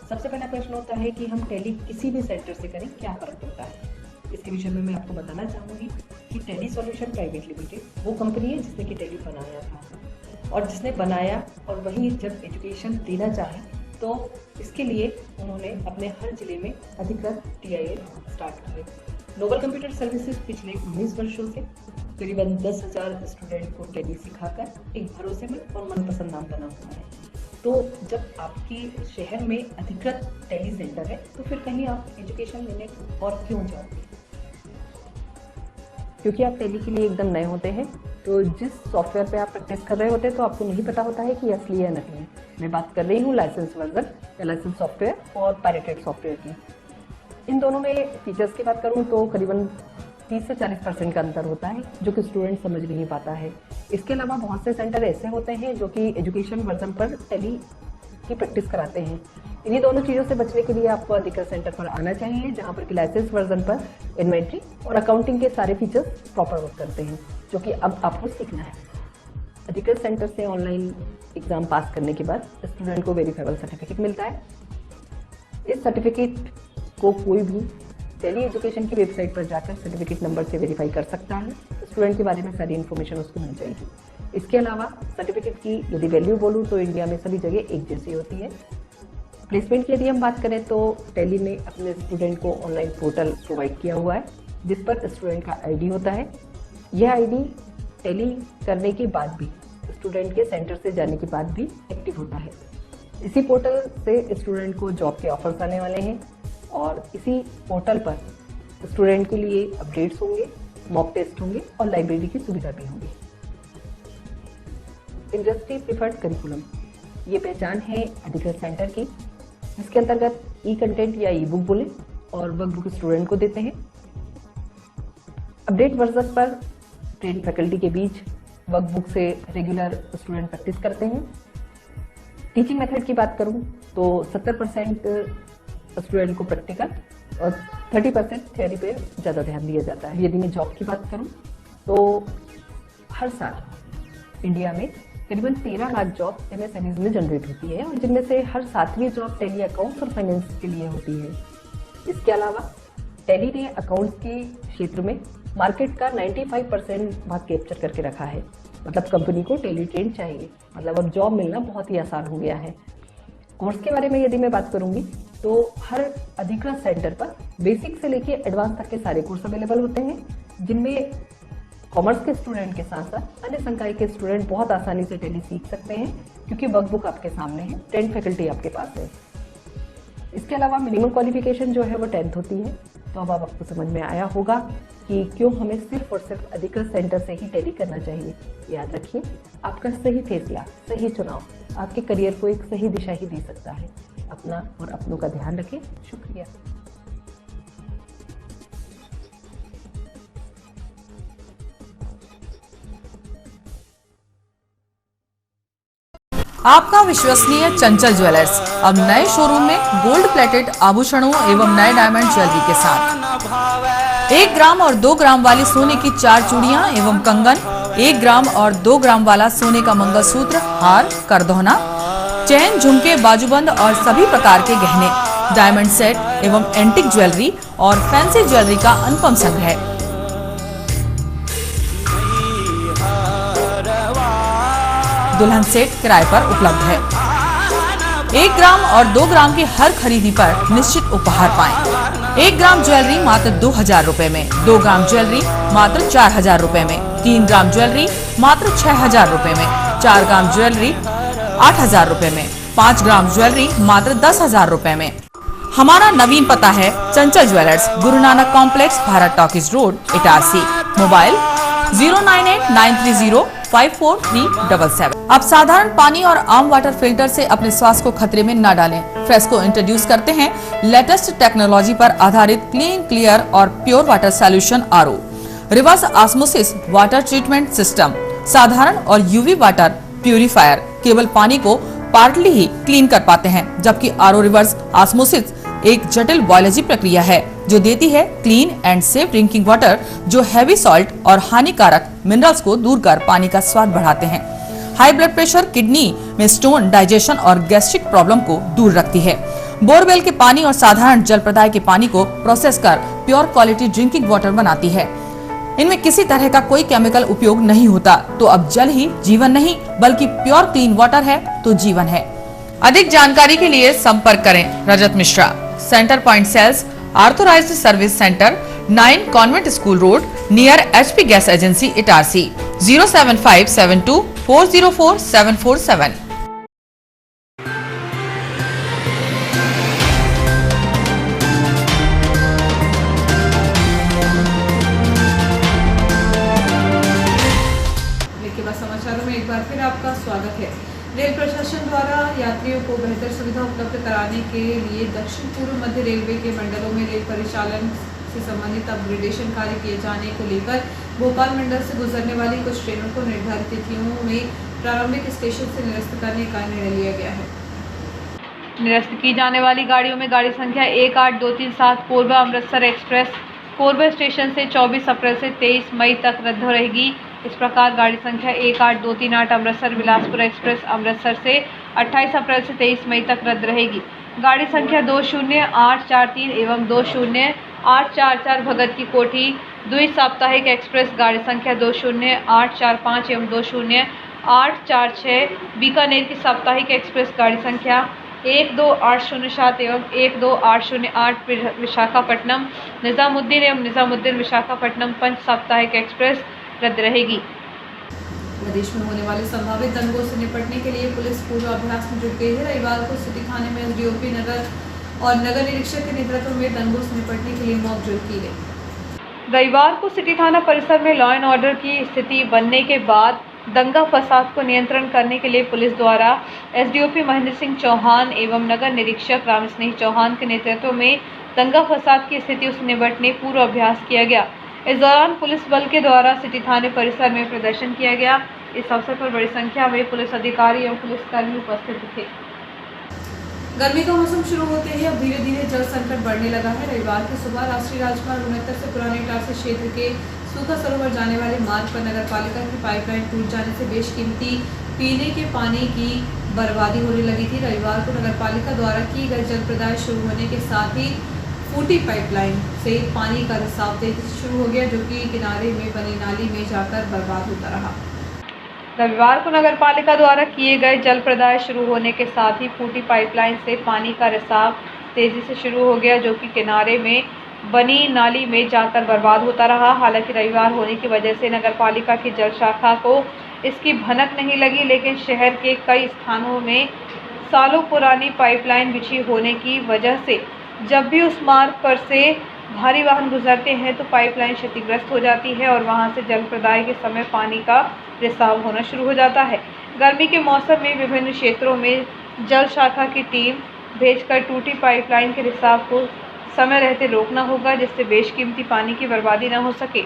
सबसे पहला प्रश्न होता है कि हम टैली किसी भी सेंटर से करें क्या फ़र्क पड़ता है। इसके विषय में मैं आपको बताना चाहूँगी कि टैली सॉल्यूशन प्राइवेट लिमिटेड वो कंपनी है जिसने कि टैली बनाया था, और जिसने बनाया और वहीं जब एजुकेशन देना चाहे तो इसके लिए उन्होंने अपने हर जिले में अधिकृत TIL स्टार्ट किए। नोबल कंप्यूटर सर्विसेज पिछले 19 वर्षों से करीबन 10,000 स्टूडेंट को टैली सिखाकर एक भरोसेमंद और मनपसंद नाम बना हुआ है। तो जब आपके शहर में अधिकृत टैली सेंटर है तो फिर कहीं आप एजुकेशन लेने और क्यों जाओगे, क्योंकि आप टैली के लिए एकदम नए होते हैं। तो जिस सॉफ्टवेयर पे आप प्रैक्टिस कर रहे होते हैं तो आपको नहीं पता होता है कि असली या नकली है। मैं बात कर रही हूँ लाइसेंस वर्जन या लाइसेंस सॉफ्टवेयर और पायरेटेड सॉफ्टवेयर की। इन दोनों में फीचर्स की बात करूँ तो करीबन 30 से 40% का अंतर होता है, जो कि स्टूडेंट समझ नहीं पाता है। इसके अलावा बहुत से सेंटर ऐसे होते हैं जो कि एजुकेशन वर्जन पर टैली की प्रैक्टिस कराते हैं। इन्हीं दोनों चीज़ों से बचने के लिए आपको अधिकृत सेंटर पर आना चाहिए, जहां पर कि लाइसेंस वर्जन पर इन्वेंट्री और अकाउंटिंग के सारे फीचर्स प्रॉपर वर्क करते हैं, जो कि अब आपको सीखना है। अधिकृत सेंटर से ऑनलाइन एग्जाम पास करने के बाद स्टूडेंट को वेरीफाइबल सर्टिफिकेट मिलता है। इस सर्टिफिकेट को कोई भी टैली एजुकेशन की वेबसाइट पर जाकर सर्टिफिकेट नंबर से वेरीफाई कर सकता है। स्टूडेंट के बारे में सारी इन्फॉर्मेशन उसको मिल जाएगी। इसके अलावा सर्टिफिकेट की यदि वैल्यू बोलूँ तो इंडिया में सभी जगह एक जैसी होती है। प्लेसमेंट की यदि हम बात करें तो टैली ने अपने स्टूडेंट को ऑनलाइन पोर्टल प्रोवाइड किया हुआ है, जिस पर स्टूडेंट का ID होता है। यह ID टैली करने के बाद भी, स्टूडेंट के सेंटर से जाने के बाद भी एक्टिव होता है। इसी पोर्टल से स्टूडेंट को जॉब के ऑफर्स आने वाले हैं, और इसी पोर्टल पर स्टूडेंट के लिए अपडेट्स होंगे, मॉक टेस्ट होंगे और लाइब्रेरी की सुविधा भी होगी। इंडस्ट्री प्रिफर्ड करिकुलम, ये पहचान है अधिकृत सेंटर की, जिसके अंतर्गत कंटेंट या बुक बोले और वर्कबुक स्टूडेंट को देते हैं। अपडेट वर्जन पर ट्रेन फैकल्टी के बीच वर्कबुक से रेगुलर स्टूडेंट प्रैक्टिस करते हैं। टीचिंग मेथड की बात करूं तो 70% स्टूडेंट को प्रैक्टिकल और 30% थ्योरी पे ज़्यादा ध्यान दिया जाता है। यदि मैं जॉब की बात करूं तो हर साल इंडिया में करीबन 13 लाख जॉब MSMEs में जनरेट होती है, और जिनमें से हर 7वीं जॉब टैली अकाउंट्स और फाइनेंस के लिए होती है। इसके अलावा टैली ने अकाउंट्स के क्षेत्र में मार्केट का 95% भाग कैप्चर करके रखा है। मतलब कंपनी को टैली ट्रेन चाहिए, मतलब अब जॉब मिलना बहुत ही आसान हो गया है। कोर्स के बारे में यदि मैं बात करूंगी तो हर अधिकृत सेंटर पर बेसिक से लेकर एडवांस तक के सारे कोर्स अवेलेबल होते हैं, जिनमें कॉमर्स के स्टूडेंट के साथ साथ अन्य संकाय के स्टूडेंट बहुत आसानी से टैली सीख सकते हैं, क्योंकि वर्कबुक आपके सामने है, ट्रेंड फैकल्टी आपके पास है। इसके अलावा मिनिमम क्वालिफिकेशन जो है वो 10th होती है। तो अब आपको समझ में आया होगा कि क्यों हमें सिर्फ और सिर्फ अधिकृत सेंटर से ही टैली करना चाहिए। याद रखिए, आपका सही फैसला, सही चुनाव आपके करियर को एक सही दिशा ही दे सकता है। अपना और अपनों का ध्यान रखें। शुक्रिया। आपका विश्वसनीय चंचल ज्वेलर्स अब नए शोरूम में गोल्ड प्लेटेड आभूषणों एवं नए डायमंड ज्वेलरी के साथ 1 ग्राम और 2 ग्राम वाली सोने की 4 चूड़ियां एवं कंगन, 1 ग्राम और 2 ग्राम वाला सोने का मंगलसूत्र, हार, करदौना, चैन, झुमके, बाजूबंद और सभी प्रकार के गहने, डायमंड सेट एवं एंटिक ज्वेलरी और फैंसी ज्वेलरी का अनुपम संग्रह। दुल्हन सेट किराए पर उपलब्ध है। 1 ग्राम और 2 ग्राम की हर खरीदी पर निश्चित उपहार पाएं। 1 ग्राम ज्वेलरी मात्र 2000 रुपए में, 2 ग्राम ज्वेलरी मात्र 4000 रुपए में, 3 ग्राम ज्वेलरी मात्र 6000 रुपए में, 4 ग्राम ज्वेलरी 8000 रुपए में, 5 ग्राम ज्वेलरी मात्र 10,000 रुपए में। हमारा नवीन पता है चंचल jewellers, Guru Nanak complex, Bharat talkies road, Itarsi. Mobile 09893054377। अब साधारण पानी और आम वाटर फिल्टर से अपने स्वास्थ्य को खतरे में न डालें। फ्रेस्को इंट्रोड्यूस करते हैं लेटेस्ट टेक्नोलॉजी पर आधारित क्लीन, क्लियर और pure water solution RO, reverse osmosis water treatment system, साधारण और यूवी वाटर प्यूरिफायर केवल पानी को पार्टली ही क्लीन कर पाते हैं, जबकि आरओ रिवर्स ऑस्मोसिस एक जटिल बायोलॉजी प्रक्रिया है जो देती है clean and safe drinking water, जो हैवी सॉल्ट और हानिकारक मिनरल्स को दूर कर पानी का स्वाद बढ़ाते हैं। हाई ब्लड प्रेशर, किडनी में स्टोन, डाइजेशन और गैस्ट्रिक प्रॉब्लम को दूर रखती है। बोरवेल के पानी और साधारण जल प्रदाय के पानी को प्रोसेस कर प्योर क्वालिटी ड्रिंकिंग वाटर बनाती है। इनमें किसी तरह का कोई केमिकल उपयोग नहीं होता। तो अब जल ही जीवन नहीं बल्कि प्योर क्लीन वाटर है तो जीवन है। अधिक जानकारी के लिए संपर्क करें Rajat Mishra, centre point sales, authorised service centre, 9 convent school road, near HP gas agency, Itarsi. 07572404747। समाचारों में एक बार फिर आपका स्वागत है। रेल प्रशासन द्वारा यात्रियों को बेहतर सुविधा उपलब्ध कराने के लिए दक्षिण पूर्व मध्य रेलवे के मंडलों में रेल परिचालन से संबंधित अपग्रेडेशन कार्य किए जाने को लेकर भोपाल मंडल से गुजरने वाली कुछ ट्रेनों को निर्धारित तिथियों में प्रारंभिक स्टेशन से निरस्त करने का निर्णय लिया गया है। निरस्त की जाने वाली गाड़ियों में गाड़ी संख्या 18237 कोरबा अमृतसर एक्सप्रेस कोरबा स्टेशन से 24 अप्रैल से 23 मई तक रद्द रहेगी। इस प्रकार गाड़ी संख्या 18238 अमृतसर बिलासपुर एक्सप्रेस अमृतसर से 28 अप्रैल से 23 मई तक रद्द रहेगी। गाड़ी संख्या 20843 एवं 20844 भगत की कोठी द्वि साप्ताहिक एक्सप्रेस गाड़ी संख्या 20845 एवं 20846 बीकानेर की साप्ताहिक एक्सप्रेस गाड़ी संख्या 12807 एवं 12808 विशाखापट्टनम निजामुद्दीन एवं निजामुद्दीन विशाखापट्टनम पंच साप्ताहिक एक्सप्रेस रद्द रहेगी। प्रदेश में होने वाले संभावित दंगों से निपटने के लिए पुलिस पूर्वाभ्यास में जुट गई है। रविवार को सिटी थाने में SDOP नगर और नगर निरीक्षक के नेतृत्व में दंगों से निपटने के लिए मॉक ड्रिल की गई। रविवार को सिटी थाना परिसर में लॉ एंड ऑर्डर की स्थिति बनने के बाद दंगा फसाद को नियंत्रण करने के लिए पुलिस द्वारा SDOP महेंद्र सिंह चौहान एवं नगर निरीक्षक राम स्नेह चौहान के नेतृत्व में दंगा फसाद की स्थितियों से निपटने पूर्व अभ्यास किया गया। इस दौरान पुलिस बल के द्वारा सिटी थाने परिसर में प्रदर्शन किया गया। इस अवसर पर बड़ी संख्या में पुलिस अधिकारी एवं पुलिसकर्मी उपस्थित थे। गर्मी का मौसम शुरू होते ही अब धीरे धीरे जल संकट बढ़ने लगा है। रविवार की सुबह राष्ट्रीय राजमार्ग 69 से पुराने इटारसी क्षेत्र के सूखा सरोवर जाने वाले मार्ग पर नगर पालिका की पाइपलाइन टूट जाने से बेशकीमती पीने के पानी की बर्बादी होने लगी थी। रविवार को नगर पालिका द्वारा की गई जल प्रदाय शुरू होने के साथ ही फूटी पाइपलाइन से पानी का रिसाव तेजी से शुरू हो गया, जो कि किनारे में बनी नाली में जाकर बर्बाद होता रहा। रविवार को नगर पालिका द्वारा किए गए जल प्रदाय शुरू होने के साथ ही फूटी पाइपलाइन से पानी का रिसाव तेजी से शुरू हो गया, जो कि किनारे में बनी नाली में जाकर बर्बाद होता रहा। हालांकि रविवार होने की वजह से नगर पालिका की जल शाखा को इसकी भनक नहीं लगी, लेकिन शहर के कई स्थानों में सालों पुरानी पाइपलाइन बिछी होने की वजह से जब भी उस मार्ग पर से भारी वाहन गुजरते हैं तो पाइपलाइन क्षतिग्रस्त हो जाती है और वहां से जल प्रदाय के समय पानी का रिसाव होना शुरू हो जाता है। गर्मी के मौसम में विभिन्न क्षेत्रों में जल शाखा की टीम भेजकर टूटी पाइपलाइन के रिसाव को समय रहते रोकना होगा, जिससे बेशकीमती पानी की बर्बादी न हो सके।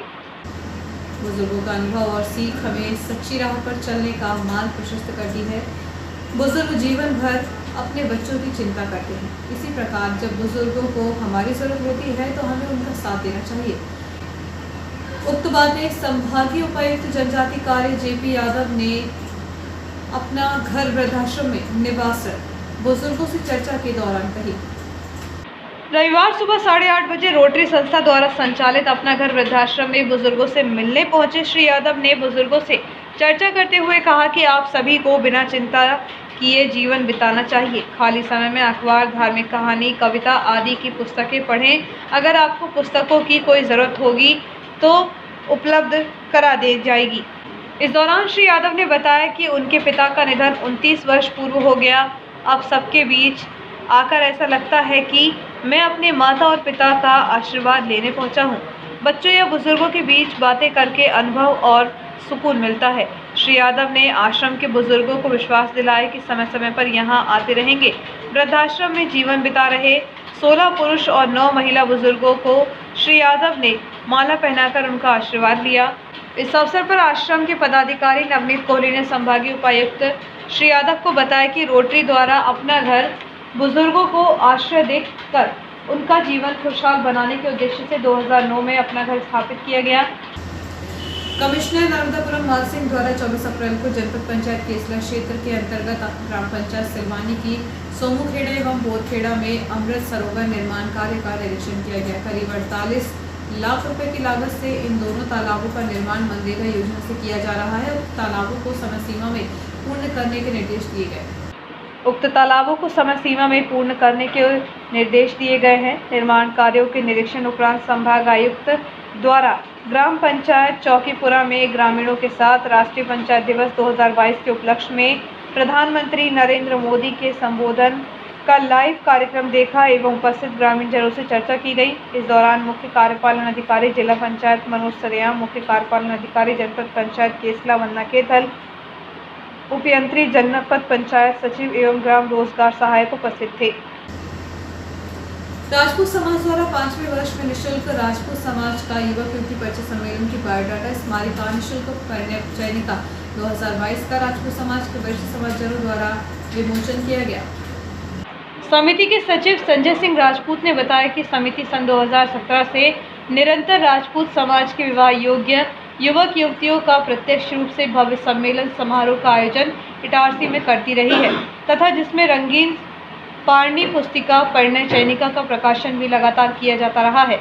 बुजुर्गों का अनुभव और सीख हमें सच्ची राह पर चलने का मार्ग प्रशस्त करती है। बुजुर्ग जीवन भर अपने बच्चों की चिंता करते हैं। इसी प्रकार जब बुजुर्गों को हमारी जरूरत होती है तो हमें उनका साथ देना चाहिए। उक्त बातें संभागीय उपायुक्त जनजाति कार्य जेपी यादव ने अपना घर वृद्धाश्रम में निवासरत बुजुर्गों से चर्चा के दौरान कही। रविवार सुबह 8:30 बजे रोटरी संस्था द्वारा संचालित अपना घर वृद्धाश्रम में बुजुर्गों से मिलने पहुंचे श्री यादव ने बुजुर्गों से चर्चा करते हुए कहा कि आप सभी को बिना चिंता किए जीवन बिताना चाहिए। खाली समय में अखबार, धार्मिक कहानी, कविता आदि की पुस्तकें पढ़ें। अगर आपको पुस्तकों की कोई ज़रूरत होगी तो उपलब्ध करा दी जाएगी। इस दौरान श्री यादव ने बताया कि उनके पिता का निधन 29 वर्ष पूर्व हो गया। अब सबके बीच आकर ऐसा लगता है कि मैं अपने माता और पिता का आशीर्वाद लेने पहुंचा हूं। बच्चों या बुजुर्गों के बीच बातें करके अनुभव और सुकून मिलता है। श्री यादव ने आश्रम के बुजुर्गों को विश्वास दिलाया कि समय समय पर यहां आते रहेंगे। वृद्धाश्रम में जीवन बिता रहे 16 पुरुष और 9 महिला बुजुर्गों को श्री यादव ने माला पहनाकर उनका आशीर्वाद लिया। इस अवसर पर आश्रम के पदाधिकारी नवनीत कोहली ने संभागीय उपायुक्त श्री यादव को बताया कि रोटरी द्वारा अपना घर बुजुर्गों को आश्रय देकर उनका जीवन खुशहाल बनाने के उद्देश्य से 2009 में अपना घर स्थापित किया गया। कमिश्नर नर्मदापुरम माल सिंह द्वारा 24 अप्रैल को जनपद पंचायत केसला क्षेत्र के अंतर्गत ग्राम पंचायत सिलवानी की सोमूखेड़ा एवं बोरखेड़ा में अमृत सरोवर निर्माण कार्य का निरीक्षण किया गया। करीब 48 लाख रुपए की लागत से इन दोनों तालाबों का निर्माण मनरेगा योजना से किया जा रहा है। उक्त तालाबों को समय सीमा में पूर्ण करने के निर्देश दिए गए। उक्त तालाबों को समय सीमा में पूर्ण करने के निर्देश दिए गए हैं। निर्माण कार्यों के निरीक्षण उपरांत संभाग आयुक्त द्वारा ग्राम पंचायत चौकीपुरा में ग्रामीणों के साथ राष्ट्रीय पंचायत दिवस 2022 के उपलक्ष्य में प्रधानमंत्री नरेंद्र मोदी के संबोधन का लाइव कार्यक्रम देखा एवं उपस्थित ग्रामीणजनों से चर्चा की गई। इस दौरान मुख्य कार्यपालन अधिकारी जिला पंचायत मनोज सरेयाम, मुख्य कार्यपालन अधिकारी जनपद पंचायत केसला वंदना केथल, उपयंत्री जनपद पंचायत सचिव एवं ग्राम रोजगार सहायक उपस्थित थे। राजपूत समाज द्वारा 5वें वर्ष में निःशुल्क राजपूत समाज का युवक युवती परिचय सम्मेलन की बायोडाटा स्मारिका निःशुल्क चयनिका 2022 का राजपूत समाज के वरिष्ठ समाजजनों द्वारा विमोचन किया गया। समिति के सचिव संजय सिंह राजपूत ने बताया कि समिति सन 2017 से निरंतर राजपूत समाज के विवाह योग्य युवक युवतियों का प्रत्यक्ष रूप से भव्य सम्मेलन समारोह का आयोजन इटारसी में करती रही है तथा जिसमें रंगीन पारणी पुस्तिका परिणय चयनिका का प्रकाशन भी लगातार किया जाता रहा है।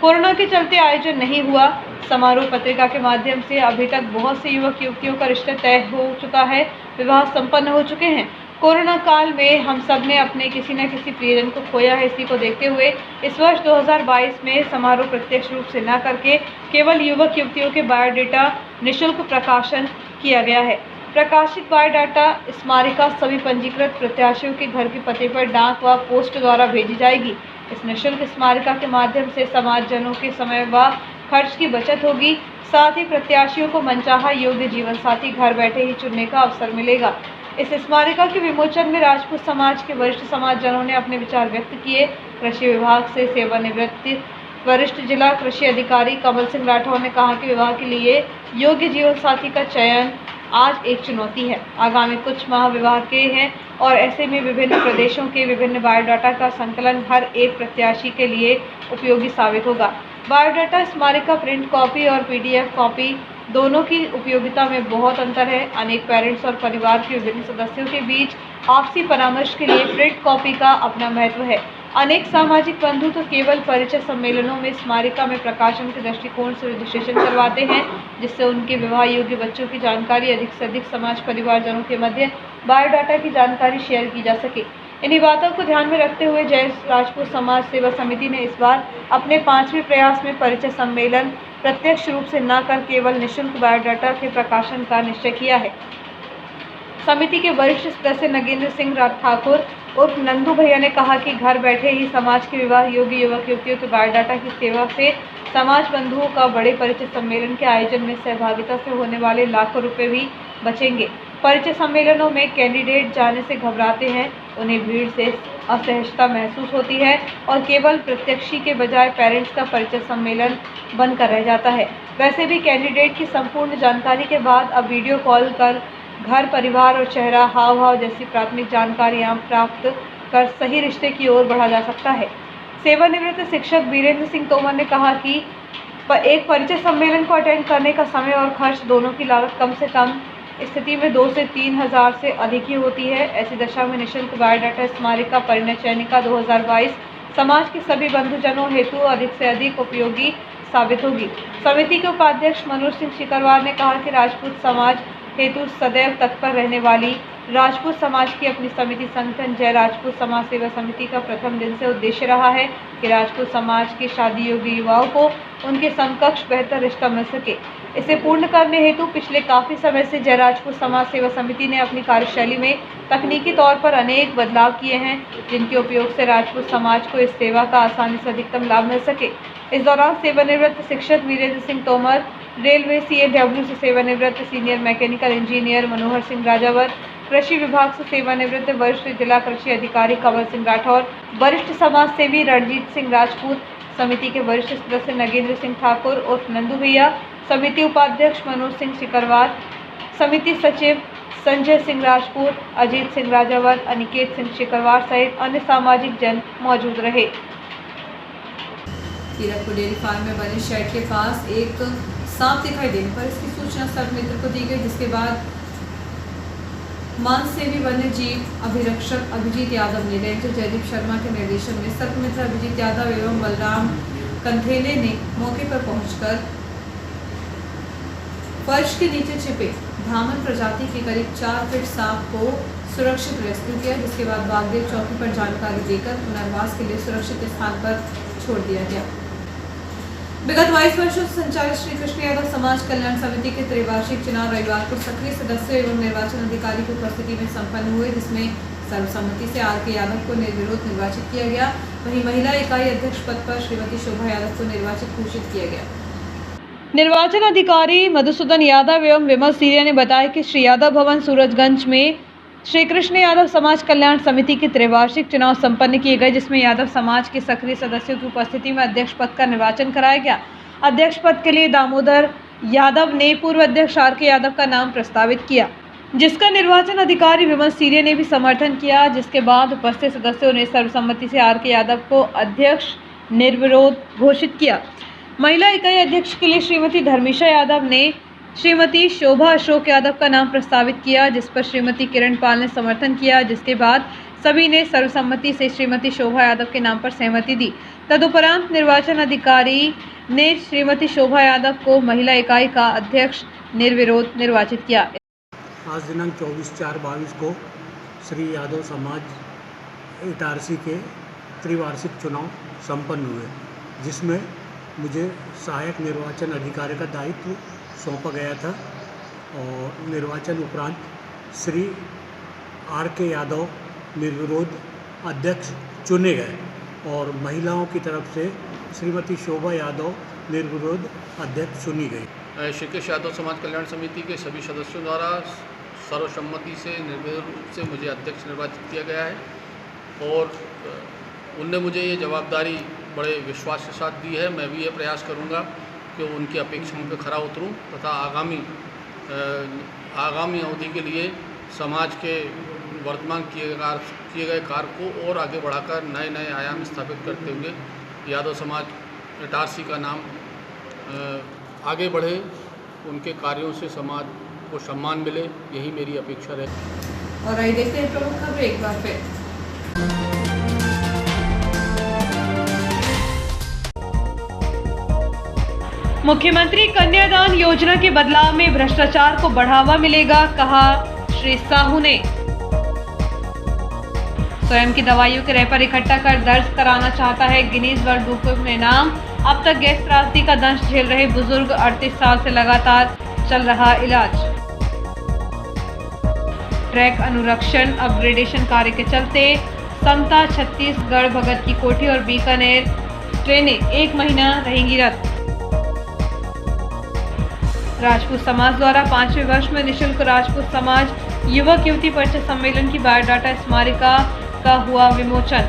कोरोना के चलते आयोजन नहीं हुआ। समारोह पत्रिका के माध्यम से अभी तक बहुत से युवक युवतियों का रिश्ता तय हो चुका है, विवाह संपन्न हो चुके हैं। कोरोना काल में हम सब ने अपने किसी न किसी प्रियजन को खोया है। इसी को देखते हुए इस वर्ष 2022 में समारोह प्रत्यक्ष रूप से न करके केवल युवक युवतियों के बायोडाटा निःशुल्क प्रकाशन किया गया है। प्रकाशित बायोडाटा स्मारिका सभी पंजीकृत प्रत्याशियों के घर के पते पर डाक व पोस्ट द्वारा भेजी जाएगी। इस निःशुल्क स्मारिका के माध्यम से समाजजनों के समय व खर्च की बचत होगी। साथ ही प्रत्याशियों को मनचाहा योग्य जीवन साथी घर बैठे ही चुनने का अवसर मिलेगा। इस स्मारिका के विमोचन में राजपूत समाज के वरिष्ठ समाजजनों ने अपने विचार व्यक्त किए। कृषि विभाग से सेवानिवृत्त वरिष्ठ जिला कृषि अधिकारी कमल सिंह राठौर ने कहा कि विवाह के लिए योग्य जीवन साथी का चयन आज एक चुनौती है। आगामी कुछ माह विवाह के हैं और ऐसे में विभिन्न प्रदेशों के विभिन्न बायोडाटा का संकलन हर एक प्रत्याशी के लिए उपयोगी साबित होगा। बायोडाटा स्मारिका प्रिंट कॉपी और PDF कॉपी दोनों की उपयोगिता में बहुत अंतर है। अनेक पेरेंट्स और परिवार के विभिन्न सदस्यों के बीच आपसी परामर्श के लिए प्रिंट कॉपी का अपना महत्व है। अनेक सामाजिक बंधु तो केवल परिचय सम्मेलनों में स्मारिका में प्रकाशन के दृष्टिकोण से रजिस्ट्रेशन करवाते हैं, जिससे उनके विवाह योग्य बच्चों की जानकारी अधिक से अधिक समाज परिवारजनों के मध्य बायोडाटा की जानकारी शेयर की जा सके। इन्हीं बातों को ध्यान में रखते हुए जय राजपूत समाज सेवा समिति ने इस बार अपने 5वें प्रयास में परिचय सम्मेलन प्रत्यक्ष रूप से न कर केवल निःशुल्क बायोडाटा के प्रकाशन का निश्चय किया है। समिति के वरिष्ठ सदस्य नगेंद्र सिंह ठाकुर उर्फ नंदू भैया ने कहा कि घर बैठे ही समाज के विवाह योग्य युवक युवतियों के बायोडाटा की सेवा से समाज बंधुओं का बड़े परिचय सम्मेलन के आयोजन में सहभागिता से होने वाले लाखों रुपए भी बचेंगे। परिचय सम्मेलनों में कैंडिडेट जाने से घबराते हैं, उन्हें भीड़ से असहजता महसूस होती है और केवल प्रत्याशी के बजाय पेरेंट्स का परिचय सम्मेलन बनकर रह जाता है। वैसे भी कैंडिडेट की संपूर्ण जानकारी के बाद अब वीडियो कॉल कर घर, परिवार और चेहरा हाव भाव जैसी प्राथमिक जानकारियां प्राप्त कर सही रिश्ते की ओर बढ़ा जा सकता है। सेवानिवृत्त शिक्षक वीरेंद्र सिंह तोमर ने कहा कि एक परिचय सम्मेलन को अटेंड करने का समय और खर्च दोनों की लागत कम से कम स्थिति में 2 से 3 हज़ार से अधिक ही होती है। ऐसी दशा में निःशुल्क बायोडाटा स्मारिका परिणय चयनिका 2022 समाज के सभी बंधुजनों हेतु अधिक से अधिक उपयोगी साबित होगी। समिति के उपाध्यक्ष मनोज सिंह शिकरवार ने कहा कि राजपूत समाज हेतु सदैव तत्पर रहने वाली राजपूत समाज की अपनी समिति संगठन जय राजपूत समाज सेवा समिति का प्रथम दिन से उद्देश्य रहा है कि राजपूत समाज के शादी योग्य युवाओं को उनके समकक्ष बेहतर रिश्ता मिल सके। इसे पूर्ण करने हेतु पिछले काफी समय से जय राजपूत समाज सेवा समिति ने अपनी कार्यशैली में तकनीकी तौर पर अनेक बदलाव किए हैं, जिनके उपयोग से राजपूत समाज को इस सेवा का आसानी से अधिकतम लाभ मिल सके। इस दौरान सेवानिवृत्त शिक्षक वीरेंद्र सिंह तोमर, रेलवे CAW से सेवानिवृत्त senior mechanical engineer Manohar Singh राजावर, कृषि विभाग से सेवानिवृत्त वरिष्ठ जिला कृषि अधिकारी कंवल सिंह राठौर, वरिष्ठ समाज सेवी रणजीत सिंह राजपूत, समिति के वरिष्ठ सदस्य नगेंद्र सिंह ठाकुर उर्फ नंदू भैया, समिति उपाध्यक्ष मनोज सिंह शिकरवार, समिति सचिव संजय सिंह राजपूत, अजीत सिंह राजावर, अनिकेत सिंह शिकरवार सहित अन्य सामाजिक जन मौजूद रहे। कीरतपुर डेयरी फार्म में बने शेड के पास एक सांप दिखाई देने पर इसकी सूचना सर्प मित्र को दी गई, जिसके बाद मांस सेवी वन्य जीव अभिरक्षक अभिजीत यादव ने रेंजर जयदीप शर्मा के निर्देशन में सर्प मित्र अभिजीत यादव एवं बलराम कंथेले ने मौके पर पहुंचकर फर्श के नीचे छिपे धामन प्रजाति के करीब 4 फीट सांप को सुरक्षित रेस्क्यू किया, जिसके बाद बागदेव चौकी पर जानकारी देकर पुनर्वास के लिए सुरक्षित स्थान पर छोड़ दिया गया। विगत 22 वर्षों से संचालित श्री कृष्ण यादव समाज कल्याण समिति के त्रैवार्षिक चुनाव रविवार को सक्रिय सदस्यों एवं निर्वाचन अधिकारी की उपस्थिति में संपन्न हुए, जिसमें सर्वसम्मति से RK यादव को निर्विरोध निर्वाचित किया गया। वहीं महिला इकाई अध्यक्ष पद पर श्रीमती शोभा यादव को निर्वाचित घोषित किया गया। निर्वाचन अधिकारी मधुसूदन यादव एवं विमल सीरिया ने बताया कि श्री यादव भवन सूरजगंज में श्री कृष्ण यादव समाज कल्याण समिति के त्रैवार्षिक चुनाव संपन्न किए गए, जिसमें यादव समाज के सक्रिय सदस्यों की उपस्थिति में अध्यक्ष पद का निर्वाचन कराया गया। अध्यक्ष पद के लिए दामोदर यादव ने पूर्व अध्यक्ष RK यादव का नाम प्रस्तावित किया, जिसका निर्वाचन अधिकारी विमल सीरिया ने भी समर्थन किया, जिसके बाद उपस्थित सदस्यों ने सर्वसम्मति से RK यादव को अध्यक्ष निर्विरोध घोषित किया। महिला इकाई अध्यक्ष के लिए श्रीमती धर्मिशा यादव ने श्रीमती शोभा अशोक यादव का नाम प्रस्तावित किया, जिस पर श्रीमती किरण पाल ने समर्थन किया, जिसके बाद सभी ने सर्वसम्मति से श्रीमती शोभा यादव के नाम पर सहमति दी। तदुपरांत निर्वाचन अधिकारी ने श्रीमती शोभा यादव को महिला इकाई का अध्यक्ष निर्विरोध निर्वाचित किया। आज दिनांक 24/4/22 को श्री यादव समाज इटारसी के त्रिवार्षिक चुनाव संपन्न हुए, जिसमें मुझे सहायक निर्वाचन अधिकारी का दायित्व सौंपा गया था और निर्वाचन उपरांत श्री RK यादव निर्विरोध अध्यक्ष चुने गए और महिलाओं की तरफ से श्रीमती शोभा यादव निर्विरोध अध्यक्ष चुनी गई। श्री कृष्ण यादव समाज कल्याण समिति के सभी सदस्यों द्वारा सर्वसम्मति से निर्विरोध रूप से मुझे अध्यक्ष निर्वाचित किया गया है और उनने मुझे ये जवाबदारी बड़े विश्वास के साथ दी है। मैं भी ये प्रयास करूँगा कि उनकी अपेक्षाओं पर खरा उतरूं तथा आगामी अवधि के लिए समाज के वर्तमान किए गए कार्य को और आगे बढ़ाकर नए नए आयाम स्थापित करते हुए यादव समाज इटारसी का नाम आगे बढ़े, उनके कार्यों से समाज को सम्मान मिले, यही मेरी अपेक्षा रहे। और आइए देखते हैं प्रमुख खबरें एक बार फिर। मुख्यमंत्री कन्यादान योजना के बदलाव में भ्रष्टाचार को बढ़ावा मिलेगा, कहा श्री साहू ने। स्वयं की दवाइयों के रैपर इकट्ठा कर दर्ज कराना चाहता है गिनीज वर्ल्ड बुक में नाम। अब तक गैस त्रासदी का दंश झेल रहे बुजुर्ग 38 साल से लगातार चल रहा इलाज। ट्रैक अनुरक्षण अपग्रेडेशन कार्य के चलते समता, छत्तीसगढ़, भगत की कोठी और बीकानेर ट्रेनें 1 महीना रहेंगी रद्द। राजपूत समाज द्वारा 5वें वर्ष में निःशुल्क राजपूत समाज युवक युवती परिचय सम्मेलन की बायोडाटा स्मारिका का हुआ विमोचन।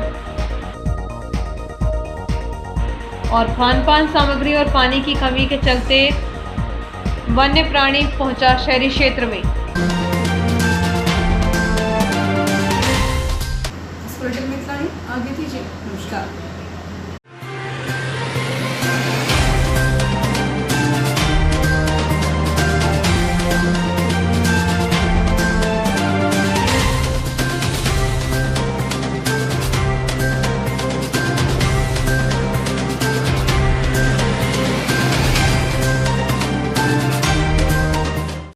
और खान-पान सामग्री और पानी की कमी के चलते वन्य प्राणी पहुंचा शहरी क्षेत्र में। बुलेटिन में इतना ही। आगे दीजिए, नमस्कार।